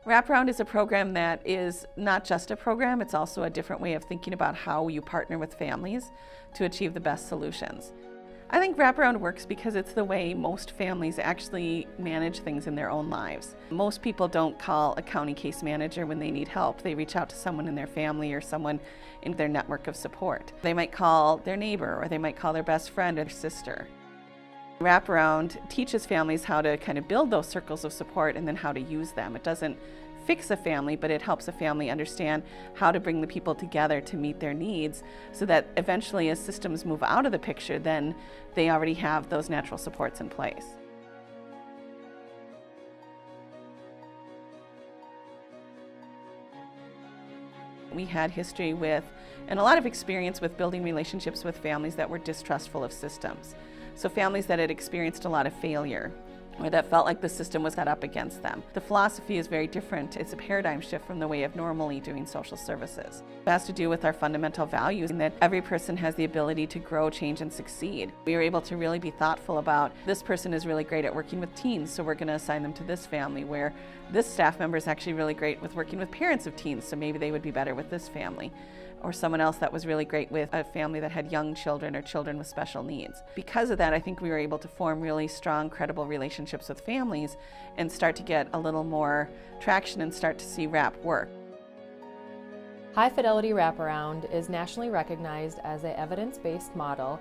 Wraparound is a program that is not just a program, it's also a different way of thinking about how you partner with families to achieve the best solutions. I think Wraparound works because it's the way most families actually manage things in their own lives. Most people don't call a county case manager when they need help. They reach out to someone in their family or someone in their network of support. They might call their neighbor, or they might call their best friend or their sister. Wraparound teaches families how to kind of build those circles of support and then how to use them. It doesn't fix a family, but it helps a family understand how to bring the people together to meet their needs so that eventually as systems move out of the picture, then they already have those natural supports in place. We had history with, and a lot of experience with building relationships with families that were distrustful of systems. So families that had experienced a lot of failure, or that felt like the system was set up against them. The philosophy is very different. It's a paradigm shift from the way of normally doing social services. It has to do with our fundamental values and that every person has the ability to grow, change, and succeed. We were able to really be thoughtful about this person is really great at working with teens, so we're going to assign them to this family, where this staff member is actually really great with working with parents of teens, so maybe they would be better with this family. Or someone else that was really great with a family that had young children or children with special needs. Because of that, I think we were able to form really strong, credible relationships with families and start to get a little more traction and start to see WRAP work. High Fidelity Wraparound is nationally recognized as an evidence-based model.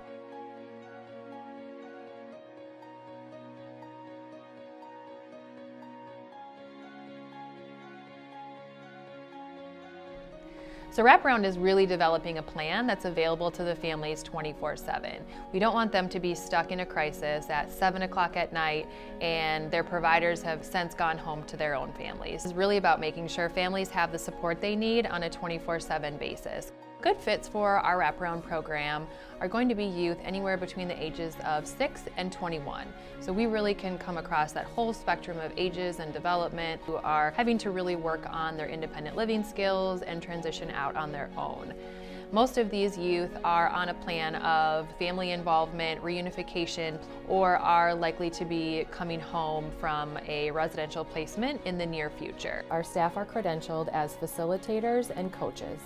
So Wraparound is really developing a plan that's available to the families 24/7. We don't want them to be stuck in a crisis at 7 o'clock at night and their providers have since gone home to their own families. It's really about making sure families have the support they need on a 24/7 basis. Good fits for our Wraparound program are going to be youth anywhere between the ages of 6 and 21. So we really can come across that whole spectrum of ages and development who are having to really work on their independent living skills and transition out on their own. Most of these youth are on a plan of family involvement, reunification, or are likely to be coming home from a residential placement in the near future. Our staff are credentialed as facilitators and coaches.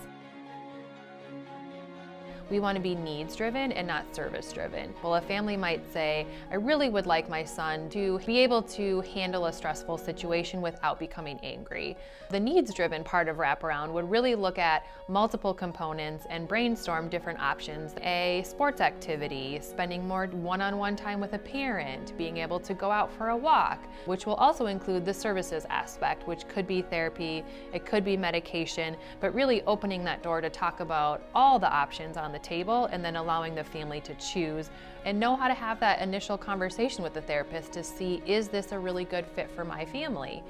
We want to be needs-driven and not service-driven. Well, a family might say, I really would like my son to be able to handle a stressful situation without becoming angry. The needs-driven part of Wraparound would really look at multiple components and brainstorm different options. A sports activity, spending more one-on-one time with a parent, being able to go out for a walk, which will also include the services aspect, which could be therapy, it could be medication, but really opening that door to talk about all the options on the table and then allowing the family to choose and know how to have that initial conversation with the therapist to see, is this a really good fit for my family?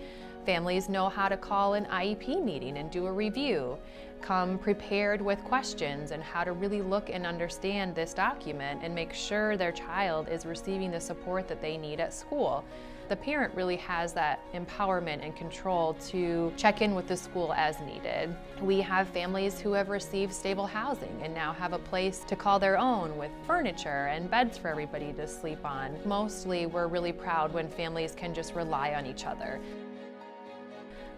Families know how to call an IEP meeting and do a review, come prepared with questions and how to really look and understand this document and make sure their child is receiving the support that they need at school. The parent really has that empowerment and control to check in with the school as needed. We have families who have received stable housing and now have a place to call their own with furniture and beds for everybody to sleep on. Mostly, we're really proud when families can just rely on each other.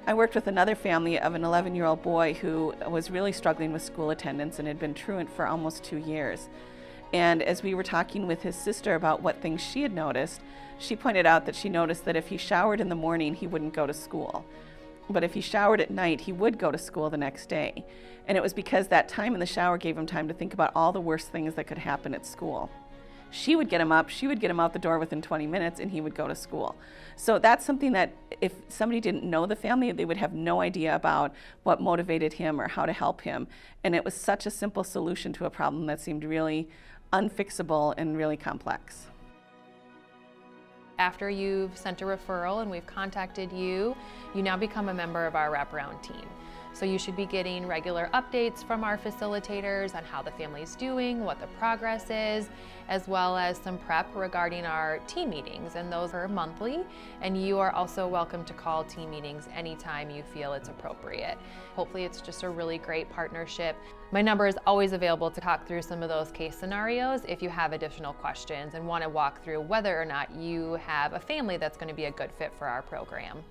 I worked with another family of an 11-year-old boy who was really struggling with school attendance and had been truant for almost 2 years. And as we were talking with his sister about what things she had noticed, she pointed out that she noticed that if he showered in the morning, he wouldn't go to school. But if he showered at night, he would go to school the next day. And it was because that time in the shower gave him time to think about all the worst things that could happen at school. She would get him up, she would get him out the door within 20 minutes, and he would go to school. So that's something that if somebody didn't know the family, they would have no idea about what motivated him or how to help him. And it was such a simple solution to a problem that seemed really unfixable and really complex. After you've sent a referral and we've contacted you, you now become a member of our Wraparound team. So you should be getting regular updates from our facilitators on how the family's doing, what the progress is, as well as some prep regarding our team meetings, and those are monthly. And you are also welcome to call team meetings anytime you feel it's appropriate. Hopefully it's just a really great partnership. My number is always available to talk through some of those case scenarios if you have additional questions and want to walk through whether or not you have a family that's going to be a good fit for our program.